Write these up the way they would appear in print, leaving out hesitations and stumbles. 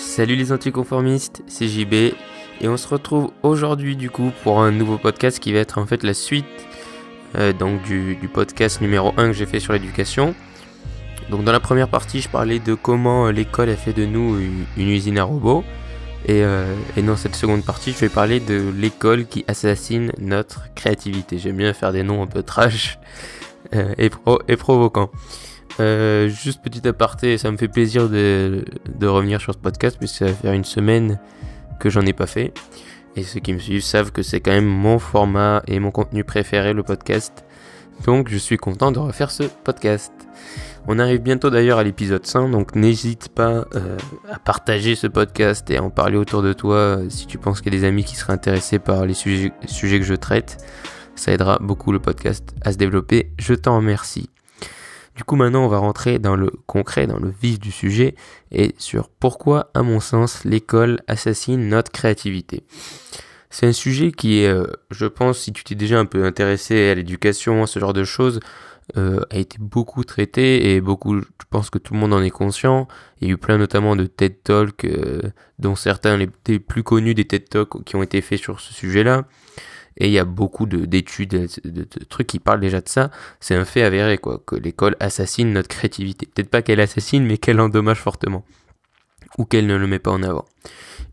Salut les anticonformistes, c'est JB et on se retrouve aujourd'hui du coup pour un nouveau podcast qui va être en fait la suite donc du podcast numéro 1 que j'ai fait sur l'éducation. Donc dans la première partie je parlais de comment l'école a fait de nous une usine à robots et dans cette seconde partie je vais parler de l'école qui assassine notre créativité. J'aime bien faire des noms un peu trash et provoquants. Juste petit aparté, ça me fait plaisir de revenir sur ce podcast puisque ça va faire une semaine que j'en ai pas fait et ceux qui me suivent savent que c'est quand même mon format et mon contenu préféré, le podcast, donc je suis content de refaire ce podcast. On arrive bientôt d'ailleurs à l'épisode 100, donc n'hésite pas à partager ce podcast et à en parler autour de toi si tu penses qu'il y a des amis qui seraient intéressés par les sujets que je traite. Ça aidera beaucoup le podcast à se développer, je t'en remercie. Du coup, maintenant, on va rentrer dans le concret, dans le vif du sujet, et sur pourquoi, à mon sens, l'école assassine notre créativité. C'est un sujet qui est, je pense, si tu t'es déjà un peu intéressé à l'éducation, à ce genre de choses, a été beaucoup traité, et beaucoup, je pense que tout le monde en est conscient. Il y a eu plein notamment de TED Talks, dont certains, les plus connus des TED Talks qui ont été faits sur ce sujet-là. Et il y a beaucoup d'études, de trucs qui parlent déjà de ça. C'est un fait avéré, quoi, que l'école assassine notre créativité. Peut-être pas qu'elle assassine, mais qu'elle endommage fortement. Ou qu'elle ne le met pas en avant.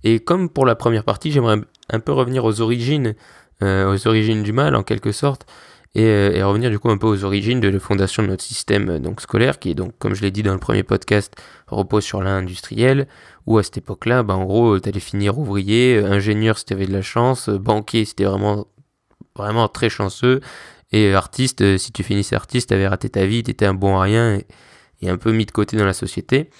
Et comme pour la première partie, j'aimerais un peu revenir aux origines du mal, en quelque sorte. Et revenir du coup un peu aux origines de la fondation de notre système donc scolaire, qui est donc, comme je l'ai dit dans le premier podcast, repose sur l'industriel, où à cette époque-là, en gros, t'allais finir ouvrier, ingénieur si t'avais de la chance, banquier si t'étais vraiment très chanceux, et artiste, si tu finissais artiste, t'avais raté ta vie, t'étais un bon à rien, et un peu mis de côté dans la société.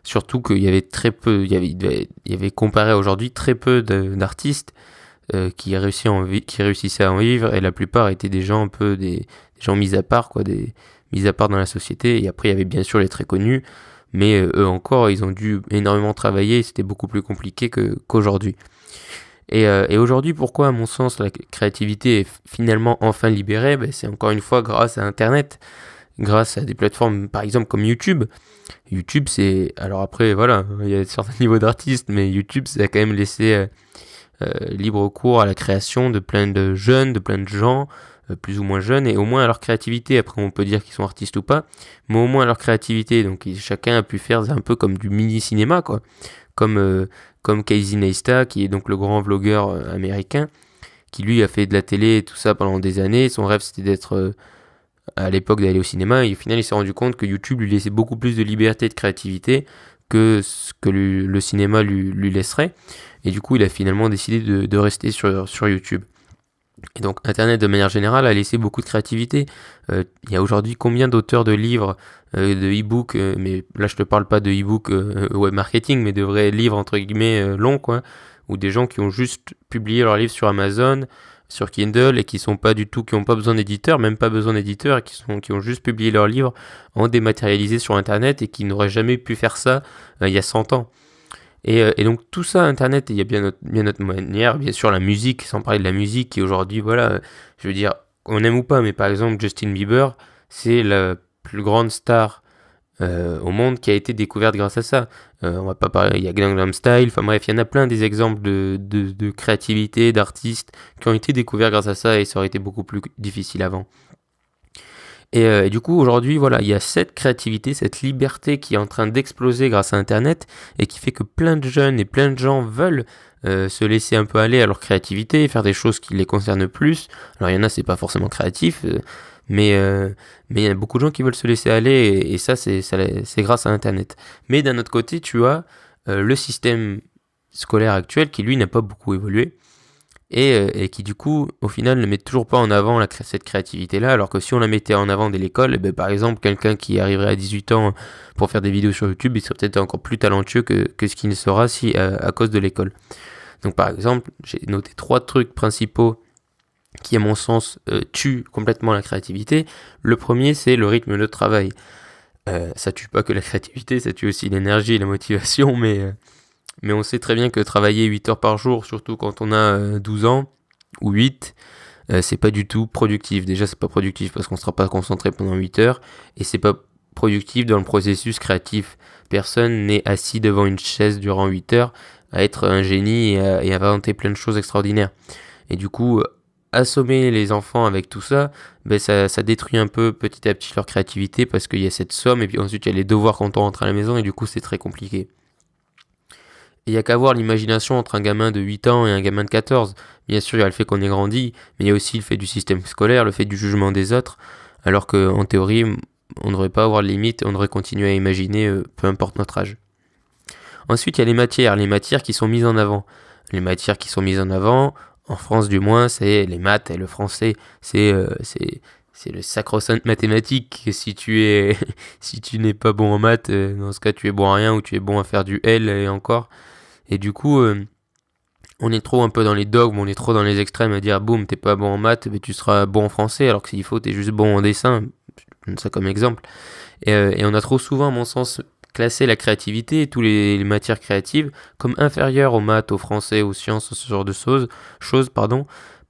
Surtout qu'il y avait très peu, il y avait comparé à aujourd'hui très peu d'artistes qui réussissaient à en vivre, et la plupart étaient des gens un peu des gens mis à part, quoi, mis à part dans la société. Et après il y avait bien sûr les très connus, mais eux encore ils ont dû énormément travailler, et c'était beaucoup plus compliqué qu'aujourd'hui. Et aujourd'hui, pourquoi à mon sens la créativité est finalement enfin libérée, c'est encore une fois grâce à Internet, grâce à des plateformes par exemple comme YouTube. YouTube, c'est, alors après voilà, il y a certains niveaux d'artistes, mais YouTube, ça a quand même laissé libre cours à la création de plein de jeunes, de plein de gens, plus ou moins jeunes, et au moins à leur créativité. Après on peut dire qu'ils sont artistes ou pas, mais au moins à leur créativité. Donc chacun a pu faire un peu comme du mini cinéma, quoi, comme Casey Neistat, qui est donc le grand vlogueur américain, qui lui a fait de la télé et tout ça pendant des années. Son rêve c'était d'être à l'époque d'aller au cinéma, et au final il s'est rendu compte que YouTube lui laissait beaucoup plus de liberté et de créativité que ce que le cinéma lui laisserait, et du coup il a finalement décidé de rester sur YouTube. Et donc Internet de manière générale a laissé beaucoup de créativité. Il y a aujourd'hui combien d'auteurs de livres, de e-books, mais là je te parle pas de e-books web marketing, mais de vrais livres entre guillemets longs, quoi, ou des gens qui ont juste publié leurs livres sur Amazon, sur Kindle, et qui ont pas besoin d'éditeurs, même pas besoin d'éditeurs, et qui ont juste publié leurs livres en dématérialisé sur Internet, et qui n'auraient jamais pu faire ça il y a 100 ans. Et donc tout ça, Internet, il y a bien notre manière, bien sûr la musique, sans parler de la musique, qui aujourd'hui, voilà, je veux dire, on aime ou pas, mais par exemple Justin Bieber, c'est la plus grande star au monde qui a été découverte grâce à ça. On va pas parler, il y a Gangnam Style, enfin bref, il y en a plein des exemples de créativité, d'artistes qui ont été découverts grâce à ça, et ça aurait été beaucoup plus difficile avant. Et du coup, aujourd'hui, voilà, il y a cette créativité, cette liberté qui est en train d'exploser grâce à Internet, et qui fait que plein de jeunes et plein de gens veulent se laisser un peu aller à leur créativité, faire des choses qui les concernent plus. Alors il y en a, c'est pas forcément créatif, mais il y a beaucoup de gens qui veulent se laisser aller, et ça, c'est grâce à Internet. Mais d'un autre côté, tu as le système scolaire actuel qui, lui, n'a pas beaucoup évolué, et qui, du coup, au final, ne met toujours pas en avant cette créativité-là, alors que si on la mettait en avant dès l'école, par exemple, quelqu'un qui arriverait à 18 ans pour faire des vidéos sur YouTube, il serait peut-être encore plus talentueux que ce qu'il ne sera à cause de l'école. Donc, par exemple, j'ai noté 3 trucs principaux qui, à mon sens, tuent complètement la créativité. Le premier, c'est le rythme de travail. Ça tue pas que la créativité, ça tue aussi l'énergie et la motivation, mais on sait très bien que travailler 8 heures par jour, surtout quand on a 12 ans, ou 8, c'est pas du tout productif. Déjà, c'est pas productif parce qu'on sera pas concentré pendant 8 heures, et c'est pas productif dans le processus créatif. personne n'est assis devant une chaise durant 8 heures à être un génie et à inventer plein de choses extraordinaires. Et du coup, assommer les enfants avec tout ça, ça détruit un peu petit à petit leur créativité parce qu'il y a cette somme et puis ensuite il y a les devoirs quand on rentre à la maison et du coup c'est très compliqué. Et il n'y a qu'à voir l'imagination entre un gamin de 8 ans et un gamin de 14. Bien sûr, il y a le fait qu'on ait grandi, mais il y a aussi le fait du système scolaire, le fait du jugement des autres, alors qu'en théorie, on ne devrait pas avoir de limite, on devrait continuer à imaginer, peu importe notre âge. Ensuite, il y a les matières qui sont mises en avant. Les matières qui sont mises en avant, en France du moins, c'est les maths et le français. C'est le sacro-sainte mathématique. Si tu n'es pas bon en maths, dans ce cas, tu es bon à rien ou tu es bon à faire du L et encore. Et du coup, on est trop un peu dans les dogmes, on est trop dans les extrêmes à dire boum, t'es pas bon en maths, mais tu seras bon en français, alors que s'il faut, t'es juste bon en dessin. Je donne ça comme exemple. Et on a trop souvent, à mon sens, classé la créativité et toutes les matières créatives comme inférieures aux maths, aux français, aux sciences, ce genre de choses,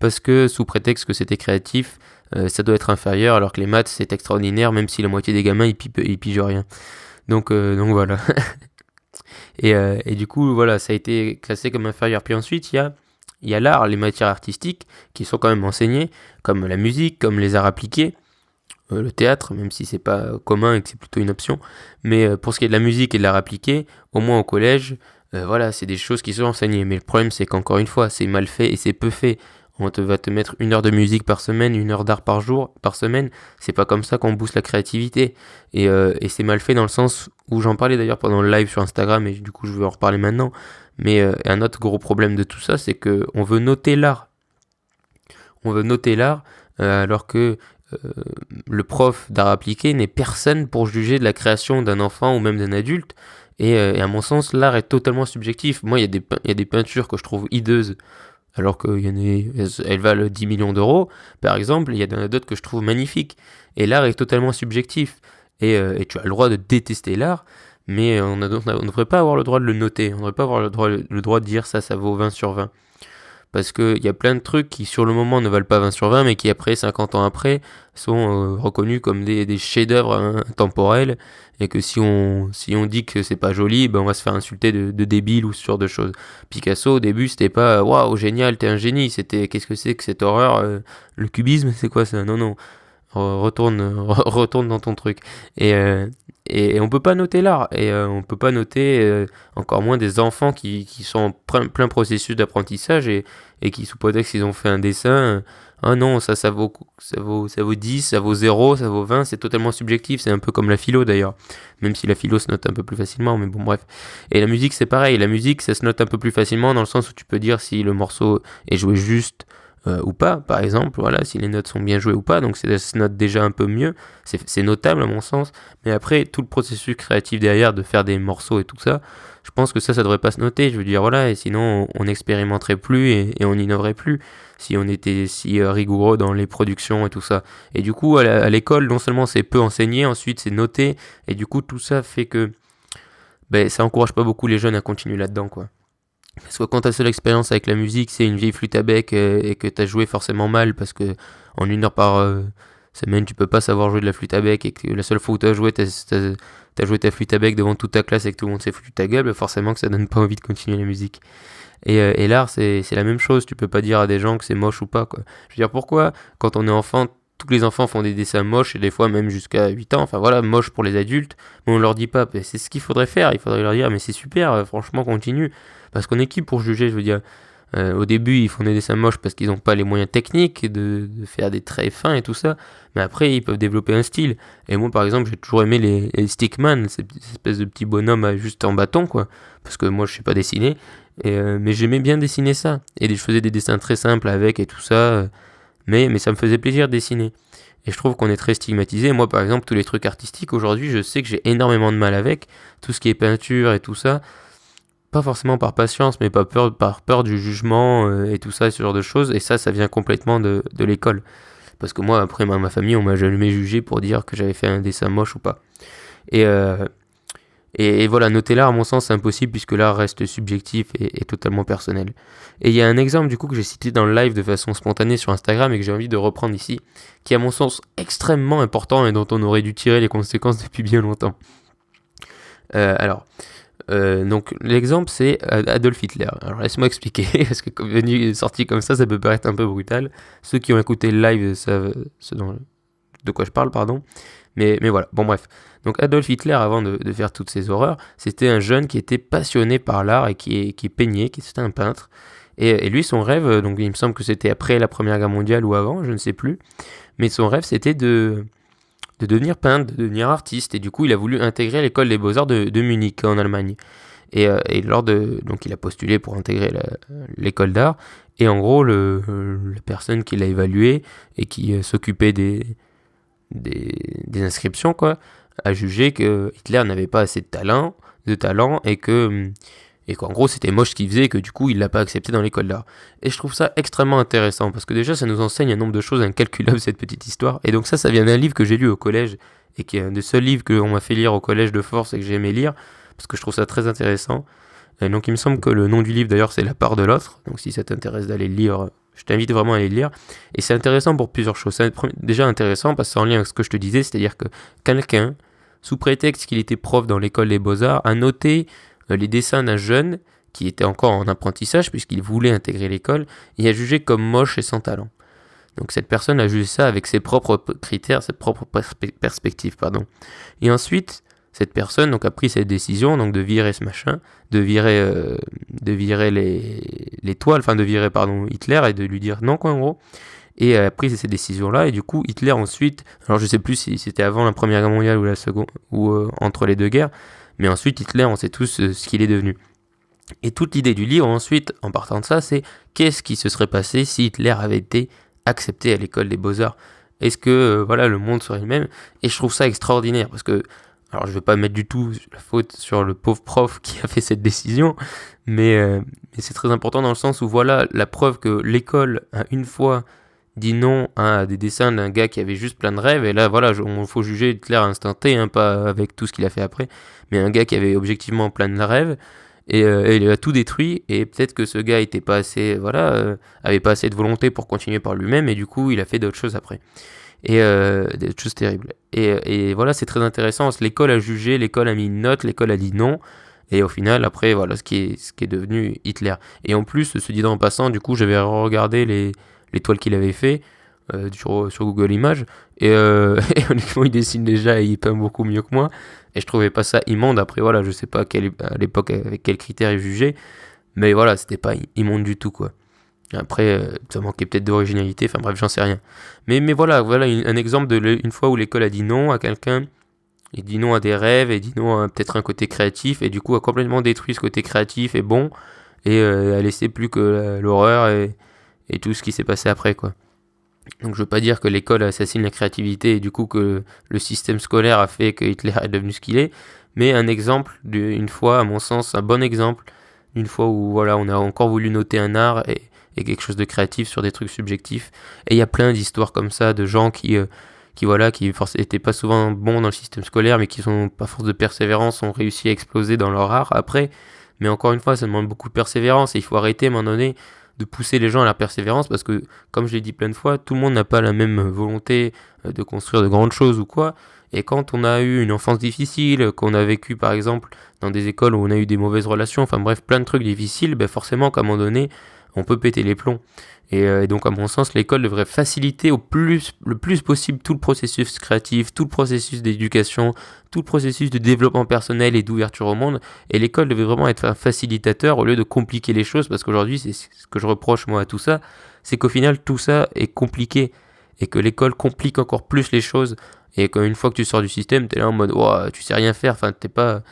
parce que sous prétexte que c'était créatif, ça doit être inférieur, alors que les maths c'est extraordinaire, même si la moitié des gamins ils pigent rien. Donc voilà. Et du coup, voilà, ça a été classé comme inférieur. Puis ensuite, il y a l'art, les matières artistiques qui sont quand même enseignées, comme la musique, comme les arts appliqués, le théâtre, même si c'est pas commun et que c'est plutôt une option. Mais pour ce qui est de la musique et de l'art appliqué, au moins au collège, voilà, c'est des choses qui sont enseignées. Mais le problème, c'est qu'encore une fois, c'est mal fait et c'est peu fait. Va te mettre 1 heure de musique par semaine, 1 heure d'art par semaine. C'est pas comme ça qu'on booste la créativité. Et c'est mal fait dans le sens où j'en parlais d'ailleurs pendant le live sur Instagram et du coup je vais en reparler maintenant. Mais un autre gros problème de tout ça, c'est que on veut noter l'art. On veut noter l'art alors que le prof d'art appliqué n'est personne pour juger de la création d'un enfant ou même d'un adulte. Et à mon sens, l'art est totalement subjectif. Moi, il y a des peintures que je trouve hideuses alors qu'elles valent 10 millions d'euros, par exemple, il y en a d'autres que je trouve magnifiques. Et l'art est totalement subjectif. Et tu as le droit de détester l'art, mais on ne devrait pas avoir le droit de le noter. On ne devrait pas avoir le droit de dire ça vaut 20 sur 20. Parce qu'il y a plein de trucs qui sur le moment ne valent pas 20 sur 20, mais qui après, 50 ans après, sont reconnus comme des chefs-d'œuvre intemporels, et que si on dit que c'est pas joli, on va se faire insulter de débile ou ce genre de choses. Picasso, au début, c'était pas waouh, génial, t'es un génie, c'était qu'est-ce que c'est que cette horreur, le cubisme, c'est quoi ça? Non, retourne dans ton truc. Et on peut pas noter l'art, et on peut pas noter encore moins des enfants qui sont en plein processus d'apprentissage et qui sous prétexte qu'ils ont fait un dessin, ah non, ça vaut 10, ça vaut 0, ça vaut 20, c'est totalement subjectif, c'est un peu comme la philo d'ailleurs, même si la philo se note un peu plus facilement, mais bon bref. Et la musique c'est pareil, la musique ça se note un peu plus facilement dans le sens où tu peux dire si le morceau est joué juste ou pas, par exemple, voilà, si les notes sont bien jouées ou pas, donc ça se note déjà un peu mieux, c'est notable à mon sens, mais après, tout le processus créatif derrière de faire des morceaux et tout ça, je pense que ça devrait pas se noter, je veux dire, voilà, et sinon on n'expérimenterait plus et on n'innoverait plus, si on était si rigoureux dans les productions et tout ça. Et du coup, à l'école, non seulement c'est peu enseigné, ensuite c'est noté, et du coup tout ça fait que ça encourage pas beaucoup les jeunes à continuer là-dedans, quoi. Parce que quand ta seule expérience avec la musique, c'est une vieille flûte à bec et que t'as joué forcément mal parce que en 1 heure par semaine, tu peux pas savoir jouer de la flûte à bec et que la seule fois où t'as joué ta flûte à bec devant toute ta classe et que tout le monde s'est foutu ta gueule, forcément que ça donne pas envie de continuer la musique. Et l'art, c'est la même chose. Tu peux pas dire à des gens que c'est moche ou pas, quoi. Je veux dire, pourquoi, quand on est enfant, tous les enfants font des dessins moches et des fois même jusqu'à 8 ans, enfin voilà, moche pour les adultes, mais on leur dit pas, c'est ce qu'il faudrait faire, il faudrait leur dire, mais c'est super, franchement, continue. Parce qu'on est qui pour juger, je veux dire. Au début, ils font des dessins moches parce qu'ils n'ont pas les moyens techniques de faire des traits fins et tout ça. Mais après, ils peuvent développer un style. Et moi, par exemple, j'ai toujours aimé les stickman, ces espèces de petits bonhommes juste en bâton, quoi. Parce que moi, je sais pas dessiner. Mais j'aimais bien dessiner ça. Et je faisais des dessins très simples avec et tout ça. Mais ça me faisait plaisir de dessiner. Et je trouve qu'on est très stigmatisé. Moi, par exemple, tous les trucs artistiques, aujourd'hui, je sais que j'ai énormément de mal avec. Tout ce qui est peinture et tout ça. Pas forcément par patience, mais par peur du jugement et tout ça, ce genre de choses. Et ça vient complètement de l'école. Parce que moi, après, ma famille, on m'a jamais jugé pour dire que j'avais fait un dessin moche ou pas. Et voilà, noter l'art, à mon sens, c'est impossible puisque l'art reste subjectif et totalement personnel. Et il y a un exemple, du coup, que j'ai cité dans le live de façon spontanée sur Instagram et que j'ai envie de reprendre ici, qui est, à mon sens, extrêmement important et dont on aurait dû tirer les conséquences depuis bien longtemps. Donc l'exemple c'est Adolf Hitler. Alors laisse-moi expliquer, parce que sorti comme ça peut paraître un peu brutal. Ceux qui ont écouté le live savent de quoi je parle, pardon. Mais voilà, bon bref. Donc Adolf Hitler, avant de faire toutes ces horreurs, c'était un jeune qui était passionné par l'art et qui peignait, qui était un peintre. Et lui, son rêve, donc il me semble que c'était après la Première Guerre mondiale ou avant, je ne sais plus. Mais son rêve, c'était de devenir peintre, de devenir artiste. Et du coup, il a voulu intégrer l'école des beaux-arts de Munich, en Allemagne. Et donc il a postulé pour intégrer l'école d'art. Et en gros, la personne qui l'a évalué et qui s'occupait des inscriptions, quoi, a jugé que Hitler n'avait pas assez de talent et qu'en gros c'était moche ce qu'il faisait et que du coup il l'a pas accepté dans l'école d'art. Et je trouve ça extrêmement intéressant parce que déjà ça nous enseigne un nombre de choses incalculables, cette petite histoire. Et donc ça vient d'un livre que j'ai lu au collège et qui est un des seuls livres qu'on m'a fait lire au collège de force et que j'ai aimé lire parce que je trouve ça très intéressant. Et donc il me semble que le nom du livre d'ailleurs c'est La part de l'autre, donc si ça t'intéresse d'aller le lire, je t'invite vraiment à aller le lire. Et c'est intéressant pour plusieurs choses. C'est déjà intéressant parce que c'est en lien avec ce que je te disais, c'est-à-dire que quelqu'un, sous prétexte qu'il était prof dans l'école des beaux-arts, a noté les dessins d'un jeune qui était encore en apprentissage puisqu'il voulait intégrer l'école et a jugé comme moche et sans talent. Donc cette personne a jugé ça avec ses propres critères, ses propres perspectives, pardon. Et ensuite, cette personne donc a pris cette décision donc de virer ce machin, de virer les toiles, enfin de virer Hitler et de lui dire non quoi en gros. Et a pris ces décisions-là et du coup Hitler ensuite, alors je sais plus si c'était avant la Première Guerre mondiale ou la Seconde ou entre les deux guerres, mais ensuite Hitler on sait tous ce qu'il est devenu. Et toute l'idée du livre ensuite en partant de ça c'est qu'est-ce qui se serait passé si Hitler avait été accepté à l'école des beaux-arts. Est-ce que le monde serait le même? Et je trouve ça extraordinaire parce que alors je ne vais pas mettre du tout la faute sur le pauvre prof qui a fait cette décision, mais c'est très important dans le sens où voilà la preuve que l'école a une fois dit non à des dessins d'un gars qui avait juste plein de rêves, et là voilà, il faut juger Hitler à instant T, hein, pas avec tout ce qu'il a fait après, mais un gars qui avait objectivement plein de rêves, et il a tout détruit, et peut-être que ce gars était pas assez, avait pas assez de volonté pour continuer par lui-même, et du coup il a fait d'autres choses après. Et des choses terribles. Et voilà, c'est très intéressant. L'école a jugé, l'école a mis une note, l'école a dit non. Et au final, après, voilà ce qui est devenu Hitler. Et en plus, se dit en passant, du coup, j'avais regardé les toiles qu'il avait fait sur Google Images. Et honnêtement, il dessine déjà et il peint beaucoup mieux que moi. Et je trouvais pas ça immonde. Après, voilà, je sais pas à l'époque avec quels critères il jugeait. Mais voilà, c'était pas immonde du tout, quoi. Après, ça manquait peut-être d'originalité, enfin bref, j'en sais rien. Mais voilà un exemple une fois où l'école a dit non à quelqu'un, il dit non à des rêves, et dit non à peut-être un côté créatif, et du coup a complètement détruit ce côté créatif et bon, et a laissé plus que l'horreur et tout ce qui s'est passé après, quoi. Donc je veux pas dire que l'école assassine la créativité et du coup que le système scolaire a fait que Hitler est devenu ce qu'il est, mais un exemple d'une fois, à mon sens, un bon exemple, d'une fois où voilà, on a encore voulu noter un art et quelque chose de créatif sur des trucs subjectifs. Et il y a plein d'histoires comme ça de gens qui étaient pas souvent bons dans le système scolaire, mais qui sont, par force de persévérance, ont réussi à exploser dans leur art après. Mais encore une fois, ça demande beaucoup de persévérance et il faut arrêter à un moment donné de pousser les gens à la persévérance parce que, comme je l'ai dit plein de fois, tout le monde n'a pas la même volonté de construire de grandes choses ou quoi. Et quand on a eu une enfance difficile, qu'on a vécu par exemple dans des écoles où on a eu des mauvaises relations, enfin bref, plein de trucs difficiles, forcément qu'à un moment donné, on peut péter les plombs. Et donc à mon sens, l'école devrait faciliter le plus possible tout le processus créatif, tout le processus d'éducation, tout le processus de développement personnel et d'ouverture au monde. Et l'école devait vraiment être un facilitateur au lieu de compliquer les choses, parce qu'aujourd'hui, c'est ce que je reproche moi à tout ça, c'est qu'au final tout ça est compliqué et que l'école complique encore plus les choses. Et qu'une fois que tu sors du système, t'es là en mode oh, tu sais rien faire, enfin t'es pas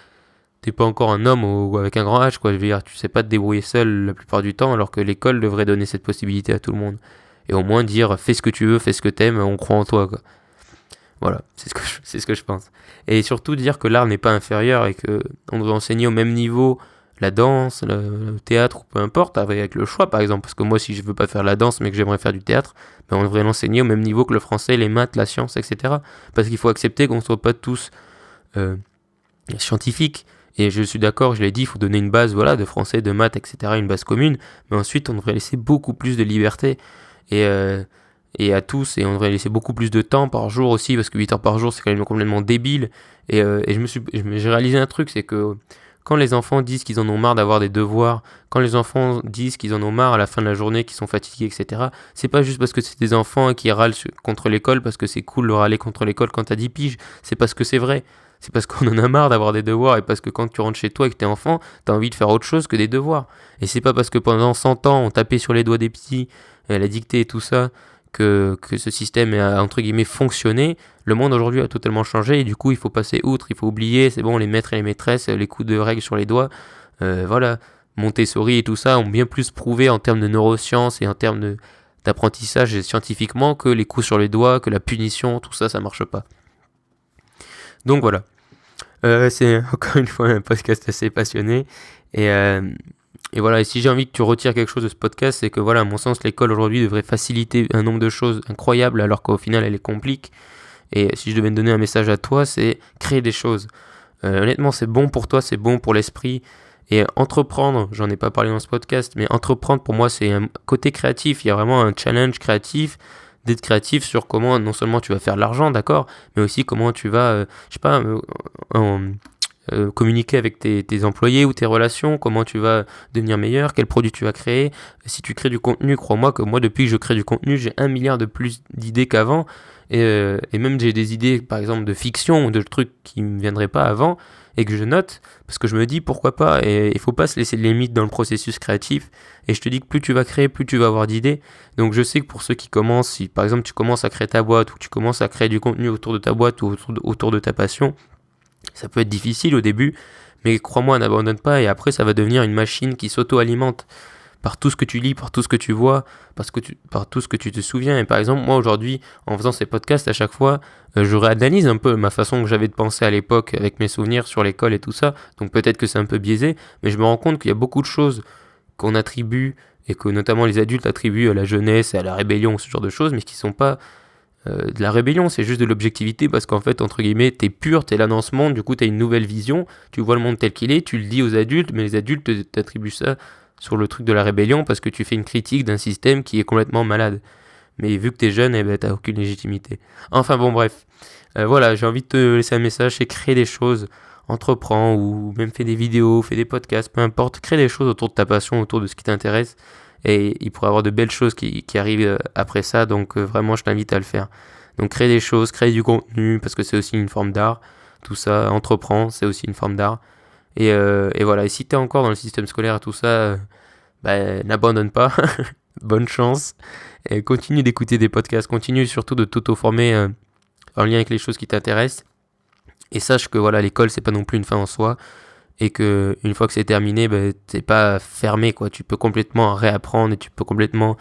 encore un homme ou avec un grand H, quoi. Je veux dire, tu sais pas te débrouiller seul la plupart du temps, alors que l'école devrait donner cette possibilité à tout le monde. Et au moins dire, fais ce que tu veux, fais ce que t'aimes, on croit en toi, quoi. Voilà, c'est ce que je pense. Et surtout dire que l'art n'est pas inférieur et que on doit enseigner au même niveau la danse, le théâtre, ou peu importe, avec le choix, par exemple. Parce que moi, si je veux pas faire la danse, mais que j'aimerais faire du théâtre, on devrait l'enseigner au même niveau que le français, les maths, la science, etc. Parce qu'il faut accepter qu'on ne soit pas tous scientifiques. Et je suis d'accord, je l'ai dit, il faut donner une base de français, de maths, etc., une base commune. Mais ensuite, on devrait laisser beaucoup plus de liberté. Et et à tous, et on devrait laisser beaucoup plus de temps par jour aussi, parce que 8 heures par jour c'est quand même complètement débile. Et j'ai réalisé un truc, c'est que quand les enfants disent qu'ils en ont marre d'avoir des devoirs, quand les enfants disent qu'ils en ont marre à la fin de la journée, qu'ils sont fatigués, etc., c'est pas juste parce que c'est des enfants qui râlent contre l'école, parce que c'est cool de râler contre l'école quand t'as 10 piges, c'est parce que c'est vrai. C'est parce qu'on en a marre d'avoir des devoirs, et parce que quand tu rentres chez toi et que t'es enfant, t'as envie de faire autre chose que des devoirs. Et c'est pas parce que pendant 100 ans on tapait sur les doigts des petits, la dictée et tout ça, que ce système a entre guillemets fonctionné. Le monde aujourd'hui a totalement changé, et du coup il faut passer outre, il faut oublier, c'est bon, les maîtres et les maîtresses, les coups de règle sur les doigts, voilà. Montessori et tout ça ont bien plus prouvé en termes de neurosciences et en termes d'apprentissage scientifiquement que les coups sur les doigts, que la punition, tout ça, ça marche pas. Donc voilà. C'est encore une fois un podcast assez passionné, et voilà, et si j'ai envie que tu retires quelque chose de ce podcast, c'est que voilà, à mon sens, l'école aujourd'hui devrait faciliter un nombre de choses incroyables, alors qu'au final elle les complique. Et si je devais me donner un message à toi, c'est créer des choses. Honnêtement, c'est bon pour toi, c'est bon pour l'esprit. Et entreprendre, j'en ai pas parlé dans ce podcast, mais entreprendre pour moi c'est un côté créatif. Il y a vraiment un challenge créatif, d'être créatif sur comment non seulement tu vas faire de l'argent, d'accord, mais aussi comment tu vas, communiquer avec tes employés ou tes relations, comment tu vas devenir meilleur, quel produit tu vas créer. Si tu crées du contenu, crois-moi que moi depuis que je crée du contenu, j'ai 1 milliard de plus d'idées qu'avant, et même j'ai des idées par exemple de fiction ou de trucs qui me viendraient pas avant et que je note parce que je me dis pourquoi pas, et il faut pas se laisser de limites dans le processus créatif. Et je te dis que plus tu vas créer, plus tu vas avoir d'idées. Donc je sais que pour ceux qui commencent, si par exemple tu commences à créer ta boîte ou tu commences à créer du contenu autour de ta boîte ou autour de ta passion, ça peut être difficile au début, mais crois-moi, n'abandonne pas, et après ça va devenir une machine qui s'auto-alimente par tout ce que tu lis, par tout ce que tu vois, par tout ce que tu te souviens. Et par exemple, moi aujourd'hui, en faisant ces podcasts, à chaque fois, je réanalyse un peu ma façon que j'avais de penser à l'époque avec mes souvenirs sur l'école et tout ça, donc peut-être que c'est un peu biaisé, mais je me rends compte qu'il y a beaucoup de choses qu'on attribue, et que notamment les adultes attribuent à la jeunesse et à la rébellion, ce genre de choses, mais qui sont pas de la rébellion, c'est juste de l'objectivité, parce qu'en fait, entre guillemets, t'es pur, t'es là dans ce monde, du coup t'as une nouvelle vision, tu vois le monde tel qu'il est, tu le dis aux adultes, mais les adultes t'attribuent ça sur le truc de la rébellion parce que tu fais une critique d'un système qui est complètement malade. Mais vu que t'es jeune, t'as aucune légitimité. Enfin bon, bref. Voilà, j'ai envie de te laisser un message, c'est créer des choses, entreprends, ou même fais des vidéos, fais des podcasts, peu importe, crée des choses autour de ta passion, autour de ce qui t'intéresse, et il pourrait y avoir de belles choses qui arrivent après ça, donc vraiment je t'invite à le faire. Donc crée des choses, crée du contenu, parce que c'est aussi une forme d'art, tout ça, entreprends, c'est aussi une forme d'art. Et voilà, et si t'es encore dans le système scolaire et tout ça, n'abandonne pas, bonne chance, et continue d'écouter des podcasts, continue surtout de t'auto-former en lien avec les choses qui t'intéressent, et sache que voilà, l'école c'est pas non plus une fin en soi, et que une fois que c'est terminé, t'es pas fermé, quoi. Tu peux complètement réapprendre et tu peux complètement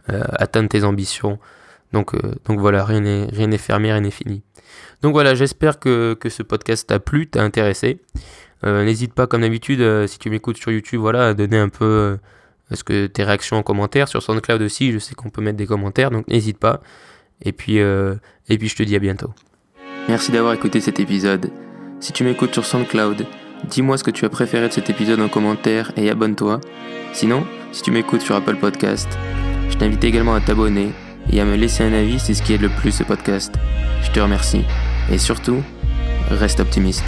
atteindre tes ambitions. Donc voilà, rien n'est fermé, rien n'est fini. Donc voilà, j'espère que ce podcast t'a plu, t'a intéressé. N'hésite pas, comme d'habitude, si tu m'écoutes sur YouTube, voilà, à donner un peu tes réactions en commentaire. Sur SoundCloud aussi, je sais qu'on peut mettre des commentaires, donc n'hésite pas. Et puis je te dis à bientôt. Merci d'avoir écouté cet épisode. Si tu m'écoutes sur SoundCloud, dis-moi ce que tu as préféré de cet épisode en commentaire et abonne-toi. Sinon, si tu m'écoutes sur Apple Podcast, je t'invite également à t'abonner et à me laisser un avis, c'est ce qui aide le plus ce podcast. Je te remercie. Et surtout, reste optimiste.